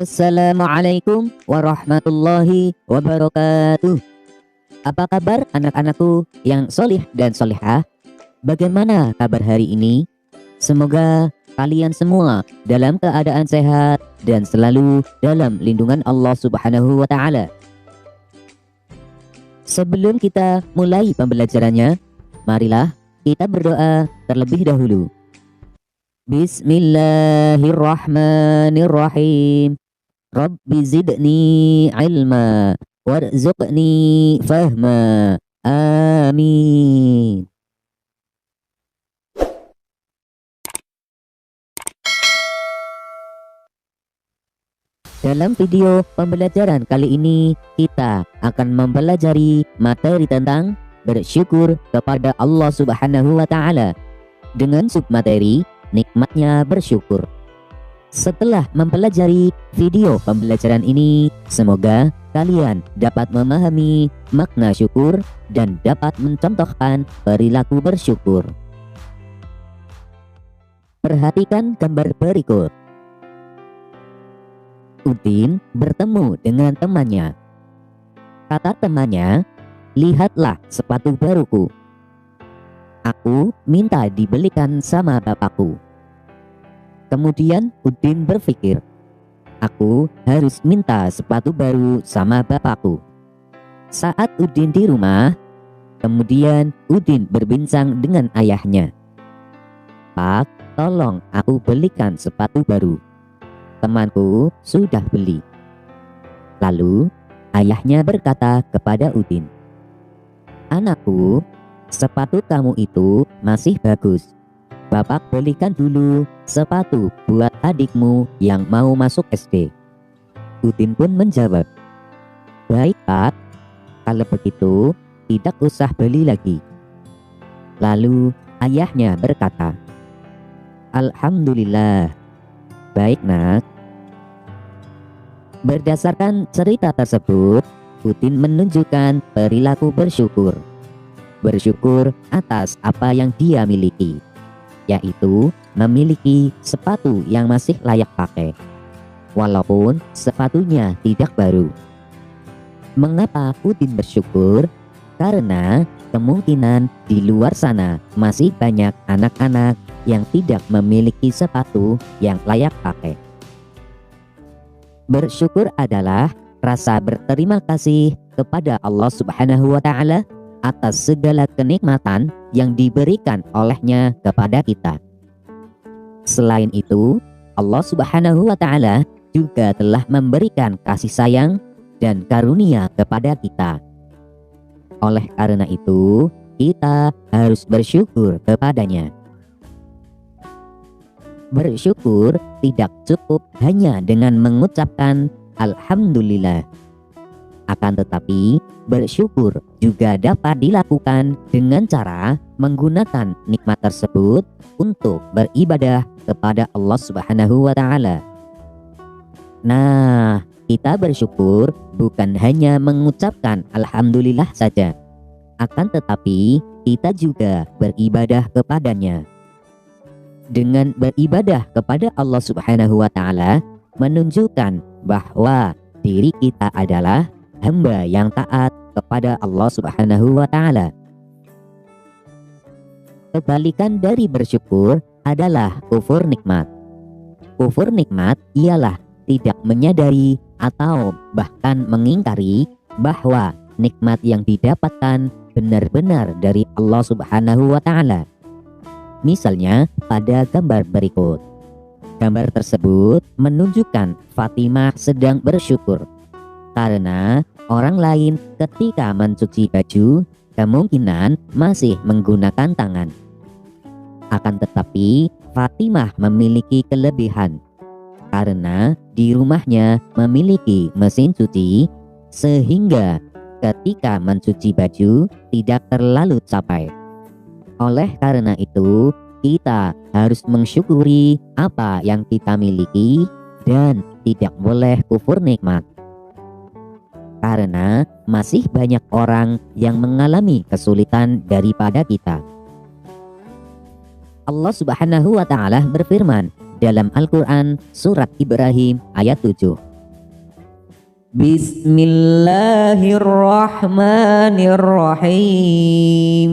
Assalamualaikum warahmatullahi wabarakatuh. Apa kabar anak-anakku yang solih dan solihah? Bagaimana kabar hari ini? Semoga kalian semua dalam keadaan sehat dan selalu dalam lindungan Allah Subhanahu wa Ta'ala. Sebelum kita mulai pembelajarannya, marilah kita berdoa terlebih dahulu. Bismillahirrahmanirrahim. Rabbi zidni ilma warzuqni fahma. Amin. Dalam video pembelajaran kali ini, kita akan mempelajari materi tentang bersyukur kepada Allah Subhanahu wa Ta'ala dengan submateri nikmatnya bersyukur. Setelah mempelajari video pembelajaran ini, semoga kalian dapat memahami makna syukur dan dapat mencontohkan perilaku bersyukur. Perhatikan gambar berikut. Udin bertemu dengan temannya. Kata temannya, "Lihatlah sepatu baruku. Aku minta dibelikan sama bapakku." Kemudian Udin berpikir, aku harus minta sepatu baru sama bapakku. Saat Udin di rumah, kemudian Udin berbincang dengan ayahnya. "Pak, tolong aku belikan sepatu baru. Temanku sudah beli." Lalu ayahnya berkata kepada Udin, "Anakku, sepatu kamu itu masih bagus. Bapak belikan dulu sepatu buat adikmu yang mau masuk SD." Udin pun menjawab, "Baik Pak, kalau begitu tidak usah beli lagi." Lalu ayahnya berkata, "Alhamdulillah, baik nak." Berdasarkan cerita tersebut, Udin menunjukkan perilaku bersyukur. Bersyukur atas apa yang dia miliki, yaitu memiliki sepatu yang masih layak pakai, walaupun sepatunya tidak baru. Mengapa Udin bersyukur? Karena kemungkinan di luar sana masih banyak anak-anak yang tidak memiliki sepatu yang layak pakai. Bersyukur adalah rasa berterima kasih kepada Allah Subhanahu wa Ta'ala atas segala kenikmatan yang diberikan olehnya kepada kita. Selain itu, Allah Subhanahu wa Ta'ala juga telah memberikan kasih sayang dan karunia kepada kita. Oleh karena itu, kita harus bersyukur kepadanya. Bersyukur tidak cukup hanya dengan mengucapkan Alhamdulillah. Akan tetapi, bersyukur juga dapat dilakukan dengan cara menggunakan nikmat tersebut untuk beribadah kepada Allah Subhanahu wa Ta'ala. Nah, kita bersyukur bukan hanya mengucapkan Alhamdulillah saja, akan tetapi kita juga beribadah kepadanya. Dengan beribadah kepada Allah Subhanahu wa Ta'ala menunjukkan bahwa diri kita adalah hamba yang taat kepada Allah Subhanahu wa Ta'ala. Kebalikan dari bersyukur adalah kufur nikmat. Kufur nikmat ialah tidak menyadari atau bahkan mengingkari bahwa nikmat yang didapatkan benar-benar dari Allah Subhanahu wa Ta'ala. Misalnya pada gambar berikut. Gambar tersebut menunjukkan Fatimah sedang bersyukur karena orang lain ketika mencuci baju kemungkinan masih menggunakan tangan. Akan tetapi Fatimah memiliki kelebihan karena di rumahnya memiliki mesin cuci sehingga ketika mencuci baju tidak terlalu capek. Oleh karena itu, kita harus mensyukuri apa yang kita miliki dan tidak boleh kufur nikmat. Karena masih banyak orang yang mengalami kesulitan daripada kita. Allah Subhanahu wa Ta'ala berfirman dalam Al-Quran surat Ibrahim ayat 7. Bismillahirrahmanirrahim.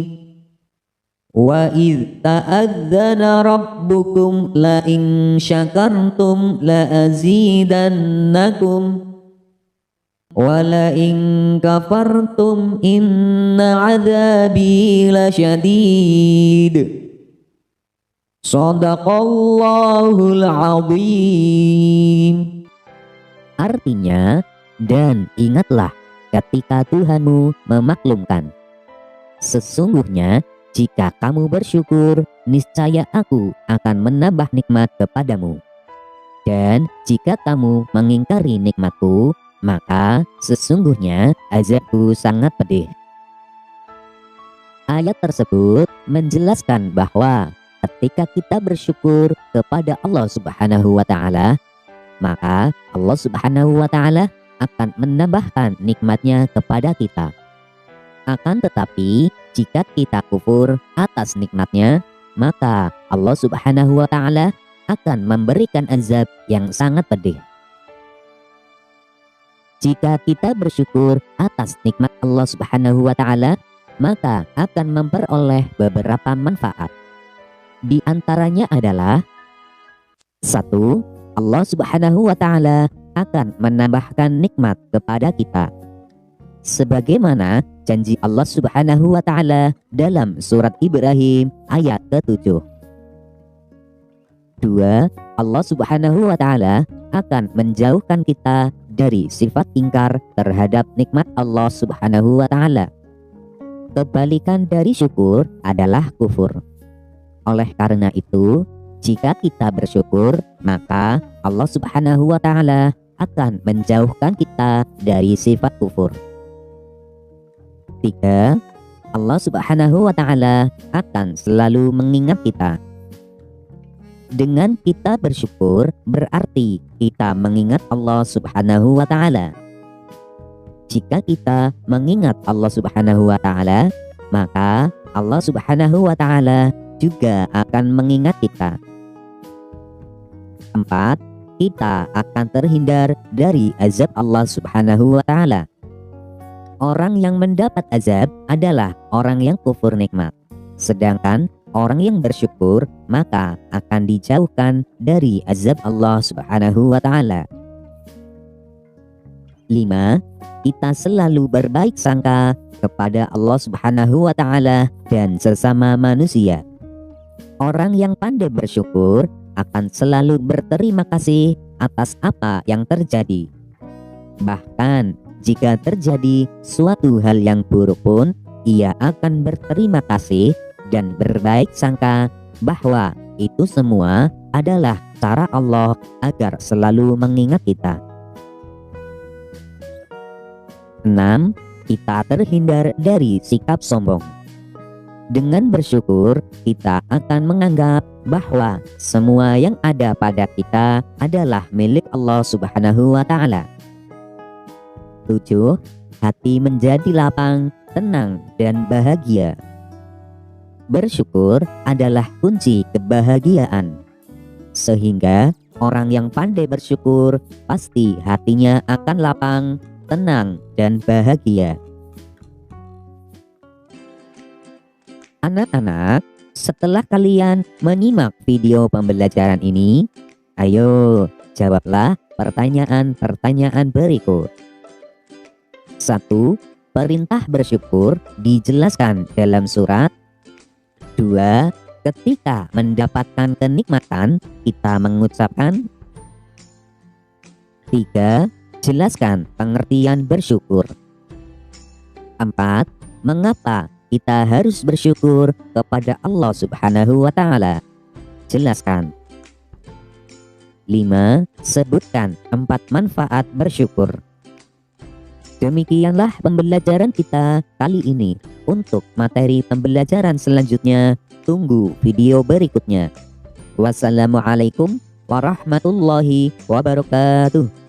Wa idh ta'adzana rabbukum la in syakartum la azidannakum wa la in kafartum inna adzabi lasyadid. Shadaqallahul azim. Artinya, dan ingatlah ketika Tuhanmu memaklumkan, sesungguhnya jika kamu bersyukur, niscaya aku akan menambah nikmat kepadamu. Dan jika kamu mengingkari nikmatku, maka sesungguhnya azabku sangat pedih. Ayat tersebut menjelaskan bahwa ketika kita bersyukur kepada Allah Subhanahu wa Ta'ala, maka Allah Subhanahu wa Ta'ala akan menambahkan nikmatnya kepada kita. Akan tetapi jika kita kufur atas nikmatnya, maka Allah Subhanahu wa Ta'ala akan memberikan azab yang sangat pedih. Jika kita bersyukur atas nikmat Allah Subhanahu wa Ta'ala, maka akan memperoleh beberapa manfaat. Di antaranya adalah 1. Allah Subhanahu wa Ta'ala akan menambahkan nikmat kepada kita, sebagaimana janji Allah Subhanahu wa Ta'ala dalam surat Ibrahim ayat ke-7. 2. Allah Subhanahu wa Ta'ala akan menjauhkan kita dari sifat ingkar terhadap nikmat Allah Subhanahu wa Ta'ala. Kebalikan dari syukur adalah kufur. Oleh karena itu, jika kita bersyukur, maka Allah Subhanahu wa Ta'ala akan menjauhkan kita dari sifat kufur. 3. Allah Subhanahu wa Ta'ala akan selalu mengingat kita. Dengan kita bersyukur berarti kita mengingat Allah Subhanahu wa Ta'ala. Jika kita mengingat Allah Subhanahu wa Ta'ala, maka Allah Subhanahu wa Ta'ala juga akan mengingat kita. 4. Kita akan terhindar dari azab Allah Subhanahu wa Ta'ala. Orang yang mendapat azab adalah orang yang kufur nikmat. Sedangkan orang yang bersyukur maka akan dijauhkan dari azab Allah Subhanahu wa Ta'ala. 5. Kita selalu berbaik sangka kepada Allah Subhanahu wa Ta'ala dan sesama manusia. Orang yang pandai bersyukur akan selalu berterima kasih atas apa yang terjadi. Bahkan jika terjadi suatu hal yang buruk pun, ia akan berterima kasih dan berbaik sangka bahwa itu semua adalah cara Allah agar selalu mengingat kita. 6. Kita terhindar dari sikap sombong. Dengan bersyukur, kita akan menganggap bahwa semua yang ada pada kita adalah milik Allah Subhanahu wa Ta'ala. 7. Hati menjadi lapang, tenang, dan bahagia. Bersyukur adalah kunci kebahagiaan. Sehingga orang yang pandai bersyukur pasti hatinya akan lapang, tenang, dan bahagia. Anak-anak, setelah kalian menyimak video pembelajaran ini, ayo jawablah pertanyaan-pertanyaan berikut. 1. Perintah bersyukur dijelaskan dalam surat. 2. Ketika mendapatkan kenikmatan, kita mengucapkan. 3. Jelaskan pengertian bersyukur. 4. Mengapa kita harus bersyukur kepada Allah Subhanahu wa Ta'ala? Jelaskan. 5. Sebutkan 4 manfaat bersyukur. Demikianlah pembelajaran kita kali ini. Untuk materi pembelajaran selanjutnya, tunggu video berikutnya. Wassalamualaikum warahmatullahi wabarakatuh.